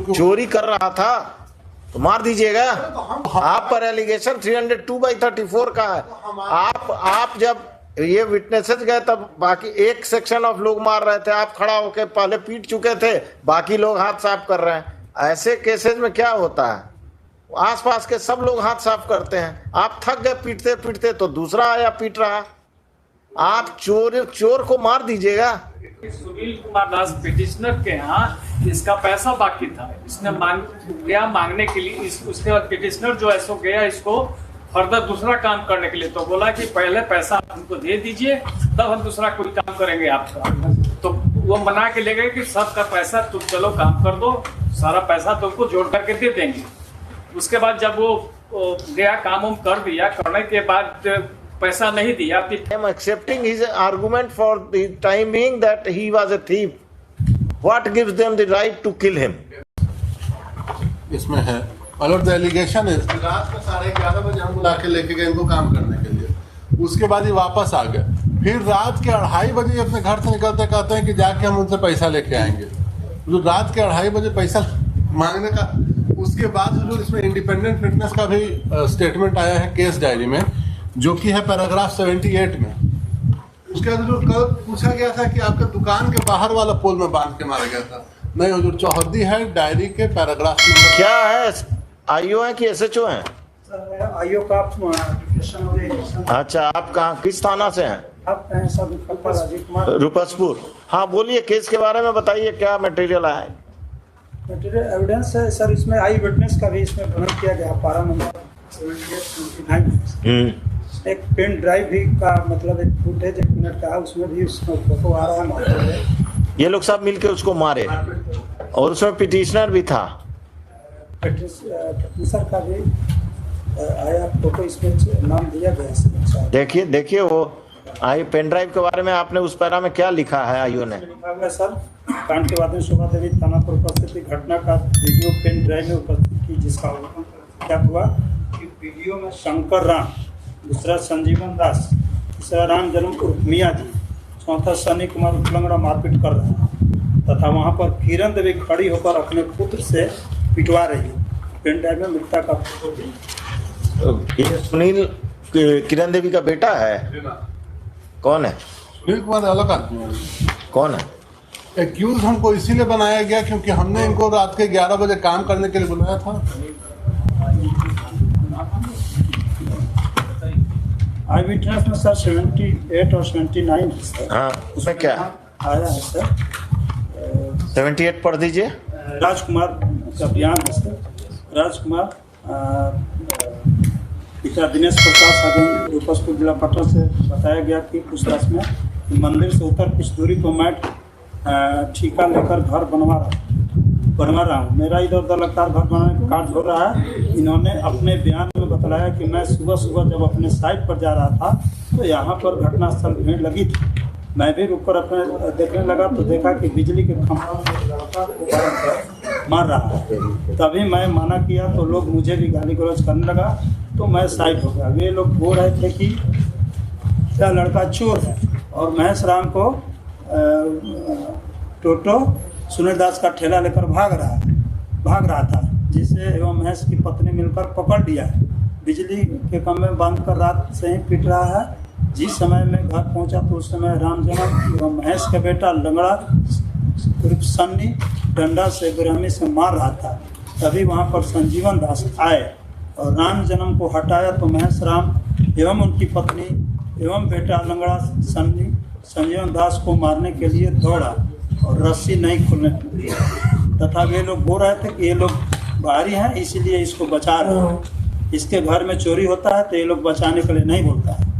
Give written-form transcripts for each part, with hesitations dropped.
चोरी कर रहा था तो मार दीजिएगा। आप पर एलिगेशन 302/34 का है। आप जब ये विटनेसेस गए तब बाकी एक सेक्शन ऑफ लोग मार रहे थे, आप खड़ा होकर पहले पीट चुके थे, बाकी लोग हाथ साफ कर रहे हैं। ऐसे केसेस में क्या होता है, आसपास के सब लोग हाथ साफ करते हैं। आप थक गए पीटते पीटते तो दूसरा आया पीट रहा। आप चोर को मार दीजिएगा। सुनील कुमार दास पिटिशनर के यहाँ इसका पैसा बाकी था, इसने गया मांगने के लिए। उसके बाद पिटिशनर जो है सो गया इसको फर्दर दूसरा काम करने के लिए, तो बोला कि पहले पैसा हमको दे दीजिए तब हम दूसरा कोई काम करेंगे आपका। तो वो मना के ले गए कि सबका पैसा तुम चलो काम कर दो, सारा पैसा तुमको जोड़ करके दे देंगे। उसके बाद जब वो गया काम कर दिया, करने के बाद पैसा नहीं दिया। I am accepting his argument for the time being that he was a thief. What gives them the right to kill him? इसमें है और द एलिगेशन है रात को 11:30 बजे हम बुला के लेके गए इनको काम करने के लिए। उसके बाद ये वापस आ गए। फिर रात के 2:30 बजे अपने घर से निकलते कहते हैं कि जाके हम उनसे पैसा लेके आएंगे। जो रात के 2:30 बजे पैसा मांगने का, उसके बाद जो इसमें इंडिपेंडेंट विटनेस का भी स्टेटमेंट आया है केस डायरी में, जो कि है पैराग्राफ 78 में। उसके बाद जो कल पूछा गया था कि आपके दुकान के बाहर वाला पोल में बांध के मारा गया था, नहीं, वो जो चौहद्दी है डायरी के पैराग्राफ में। क्या है, आईओ है कि एसएचओ है? आईओ का। अच्छा, आप कहाँ किस थाना से हैं? आप सब रूपसपुर। हाँ बोलिए, केस के बारे में बताइए, क्या मटेरियल आया है? मटेरियल एविडेंस है सर, इसमें आई विटनेस का भी इसमें वर्णन किया गया। पारा नंबर 78-29 एक पेन ड्राइव भी का मतलब एक फुटेज 1 मिनट का है, उसमें भी उसमें फोटो आ रहा है। ये लोग सब मिलके उसको मारे और उसमें पिटिशनर भी था। पिटिशनर का भी आया फोटो, इसमें नाम दिया गया। देखिए वो आई पेन ड्राइव के बारे में आपने उस पैरा में क्या लिखा है आईओ ने? लिखा हुआ सर, कांड के बाद में शोभा देवी थाना पर उपस्थित घटना का वीडियो पेन ड्राइव में उपस्थित की, जिसका क्या हुआ कि वीडियो में शंकर राम, दूसरा संजीवन दास, तीसरा राम जन्म उर्फ मियाँ जी, चौथा सनी कुमार उलंगड़ा मारपीट कर रहा है तथा वहाँ पर किरण देवी खड़ी होकर अपने पुत्र से पिटवा रही है। पेन ड्राइव में मृतक का सुनील किरण देवी का बेटा है? कौन है? सुनील कुमार अलग आदमी है। कौन है? एक्यूज हमको इसीलिए बनाया गया क्योंकि हमने इनको रात के 11 बजे काम करने के लिए बुलाया था। आई विटनेस में सर 78 और 79 है सर। हाँ, उसमें क्या आया है सर? 78 पढ़ दीजिए। राजकुमार का बयान है सर। राजकुमार पिता दिनेश प्रकाश आदि रूपसपुर जिला पटना से बताया गया कि पूछताछ में मंदिर से उतर कुछ दूरी पर मैं ठेका लेकर घर बनवा रहा हूँ। मेरा इधर उधर लगातार घर बनाने का कार्य हो रहा है। इन्होंने अपने बयान में बताया कि मैं सुबह सुबह जब अपने साइट पर जा रहा था तो यहाँ पर घटनास्थल भीड़ लगी थी। मैं भी रुककर अपने देखने लगा तो देखा कि बिजली के खंभा मार रहा है। तभी मैं मना किया तो लोग मुझे भी गाली गलौज करने लगा तो मैं साइड हो गया। वे लोग बोल रहे थे कि यह लड़का चोर है और महेश राम को टोटो सुनील दास का ठेला लेकर भाग रहा था, जिसे एवं महेश की पत्नी मिलकर पकड़ लिया है। बिजली के खंभे में बांधकर रात से ही पीट रहा है। जिस समय मैं घर पहुंचा तो उस समय राम जन्म एवं महेश का बेटा लंगड़ा उर्फ सन्नी डंडा से बेरहमी से मार रहा था। तभी वहां पर संजीवन दास आए और राम जन्म को हटाया तो महेश राम एवं उनकी पत्नी एवं बेटा लंगड़ा सन्नी संजीवन दास को मारने के लिए दौड़ा और रस्सी नहीं खुलने दी तथा वे लोग बोल रहे थे कि ये लोग बाहरी हैं इसलिए इसको बचा रहे हैं। इसके घर में चोरी होता है तो ये लोग बचाने के लिए नहीं बोलता है।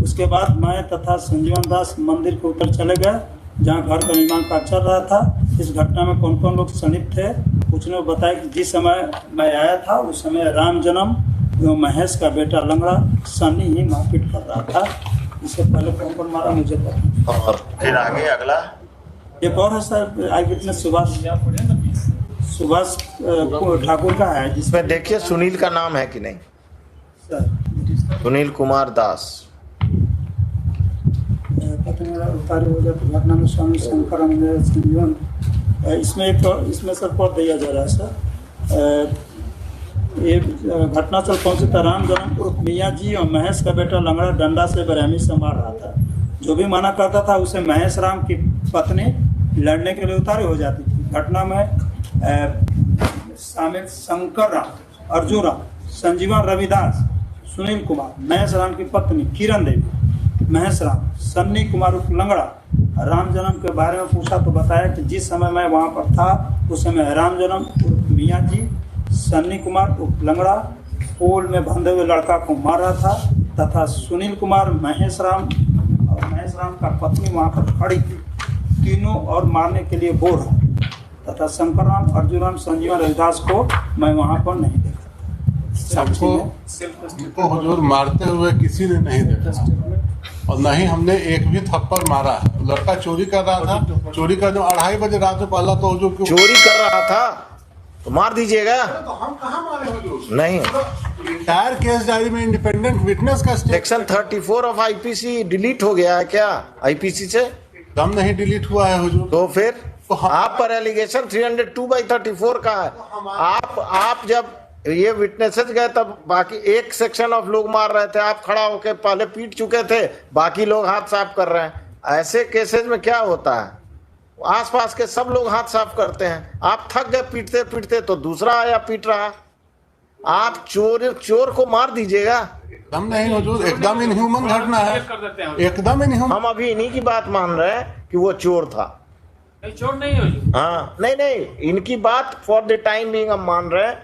उसके बाद मैं तथा संजीवन दास मंदिर के ऊपर चले गए जहाँ घर का निर्माण कार्य चल रहा था। इस घटना में कौन कौन लोग संलिप्त थे कुछ ने बताया कि जिस समय मैं आया था उस समय राम जन्म एवं महेश का बेटा लंगड़ा सन्नी ही मारपीट कर रहा था। इससे पहले कौन कौन मारा मुझे पता। और फिर आगे अगला एक और है सर, आई विटनेस सुभाष ठाकुर का है जिसमें देखिए सुनील का नाम है कि नहीं सर। सुनील कुमार दास। घटना में स्वामी शंकर संजीवन इसमें सर पढ़ दिया जा रहा है सर। ये घटनास्थल पहुंचे तो राम जन्म उर्फ मियाँ जी और महेश का बेटा लंगड़ा डंडा से बेरहमी से मार रहा था। जो भी मना करता था उसे महेश राम की पत्नी लड़ने के लिए उतारू हो जाती थी। घटना में शामिल शंकर राम, अर्जुन राम, संजीवन रविदास, सुनील कुमार, महेश राम की पत्नी किरण देवी, महेश राम, सन्नी कुमार उर्फ लंगड़ा। राम जन्म के बारे में पूछा तो बताया कि जिस समय मैं वहाँ पर था उस समय राम जन्म उर्फ मियाँ जी, सन्नी कुमार उर्फ लंगड़ा पोल में बंधे हुए लड़का को मार रहा था तथा सुनील कुमार, महेश राम का पत्नी वहाँ पर खड़ी थी। तीनों और मारने के लिए बोल रहा तथा शंकर राम, अर्जुन राम, संजीवन रविदास को मैं वहाँ पर नहीं देखा। हमको हुजूर मारते हुए किसी ने नहीं देखा और न ही हमने एक भी थप्पड़ मारा। लड़का चोरी कर रहा था, चोरी कर 2:30 बजे रात में पहला तो हुजूर क्यों चोरी कर रहा था तो मार दीजिएगा। तो हम कहाँ मारे हुजूर? नहीं, इंटायर केस डायरी में इंडिपेंडेंट विटनेस का सेक्शन 34 ऑफ आईपीसी डिलीट हो गया है क्या आईपीसी से? एकदम नहीं डिलीट हुआ है हुजूर। तो फिर तो हम- आप पर एलिगेशन 302/34 का है। आप जब ये विटनेसेस गए तब बाकी एक सेक्शन ऑफ लोग मार रहे थे, आप खड़ा होकर पहले पीट चुके थे, बाकी लोग हाथ साफ कर रहे हैं। ऐसे केसेस में क्या होता है, आसपास के सब लोग हाथ साफ करते हैं। आप थक गए पीटते पीटते तो दूसरा आया पीट रहा। आप चोर को मार दीजिएगा। एकदम नहीं हुजूर, एकदम इनह्यूमन घटना है, कर देते हैं। एकदम इनह्यूमन। हम अभी इन्हीं की बात मान रहे हैं कि वो चोर था। नहीं, चोर नहीं हो। हाँ, नहीं, इनकी बात फॉर द टाइम बिंग हम मान रहे हैं।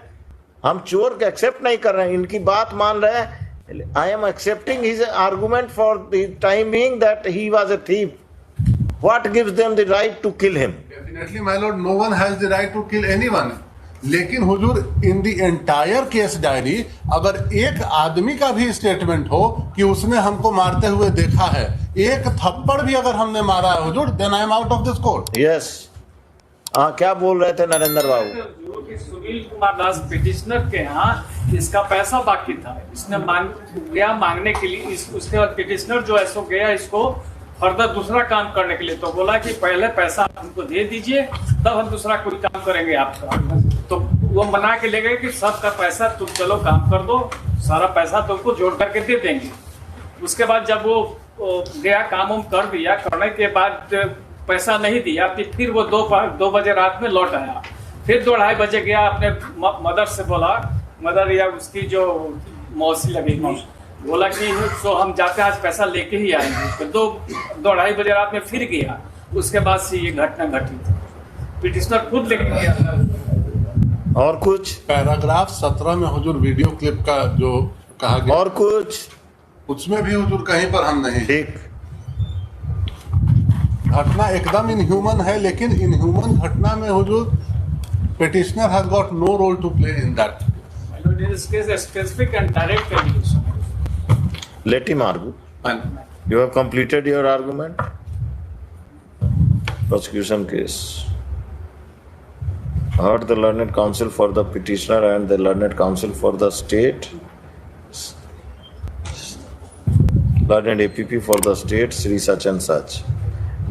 हम चोर को एक्सेप्ट नहीं कर रहे हैं, इनकी बात मान रहे हैं। I am accepting his argument for the time being that he was a thief. What gives them the right to kill him? Definitely my lord, no one has the right to kill anyone. लेकिन हुजूर, in the entire case diary अगर एक आदमी का भी statement हो कि उसने हमको मारते हुए देखा है, एक थप्पड़ भी अगर हमने मारा है हुजूर, then I am out of this court. Yes. हाँ, क्या बोल रहे थे नरेंद्र बाबू? कि सुनील कुमार दास पिटिशनर के यहाँ इसका पैसा बाकी था, इसने गया मांगने के लिए। उसके बाद पिटिशनर जो ऐसो गया इसको फर्दर दूसरा काम करने के लिए, तो बोला कि पहले पैसा हमको दे दीजिए तब हम दूसरा कोई काम करेंगे आपका। तो वो मना के ले गए कि सबका पैसा तुम चलो काम कर दो, सारा पैसा तुमको जोड़ करके दे देंगे। उसके बाद जब वो गया काम वाम कर दिया, करने के बाद पैसा नहीं दिया, फिर वो 2 बजे रात में लौट आया। फिर 2-2:30 बजे गया, अपने मदर से बोला, मदर या उसकी जो मौसी लगेगी, बोला कि तो हम जाते हैं आज पैसा लेके ही आएंगे। तो 2-2:30 बजे रात में फिर गया। उसके बाद से ये घटना घटी थी। पिटिशनर खुद लेके गया था। और कुछ? पैराग्राफ 17 में हुजूर वीडियो क्लिप का जो कहा गया, और कुछ? उसमें भी हुजूर कहीं पर हम नहीं। ठीक। घटना एकदम इनह्यूमन है, लेकिन इनह्यूमन घटना में हुजूर petitioner has got no role to play in that. In this case, a specific and direct allegation. Let him argue. And You have completed your argument? Prosecution case. Heard the learned counsel for the petitioner and the learned counsel for the state. Learned APP for the state, Sri such and such.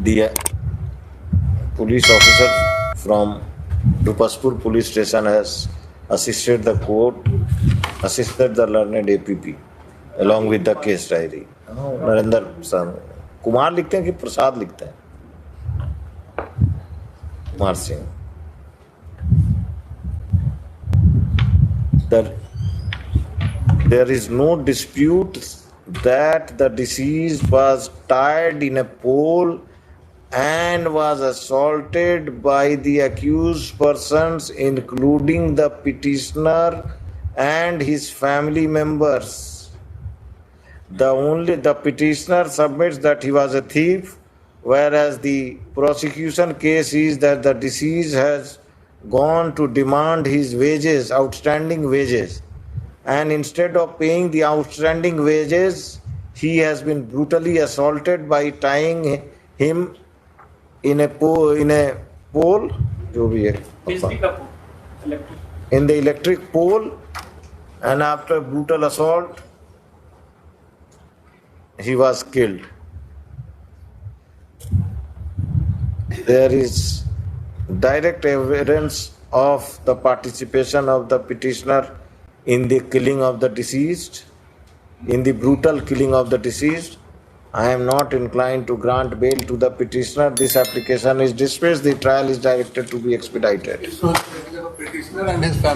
The police officer from Dupaspur police station has assisted the court, assisted the learned APP along with the case diary. Narendra sir Kumar लिखते हैं कि प्रसाद लिखते हैं? Kumar Singh. There is no dispute that the deceased was tied in a pole and was assaulted by the accused persons, including the petitioner and his family members. The petitioner submits that he was a thief, whereas the prosecution case is that the deceased has gone to demand his wages, outstanding wages, and instead of paying the outstanding wages, he has been brutally assaulted by tying him in a pole, जो भी है, बिजली का पोल, electric. in the electric pole, and after brutal assault, he was killed. There is direct evidence of the participation of the petitioner in the killing of the deceased, in the brutal killing of the deceased, I am not inclined to grant bail to the petitioner. This application is dismissed. The trial is directed to be expedited. Petitioner and his family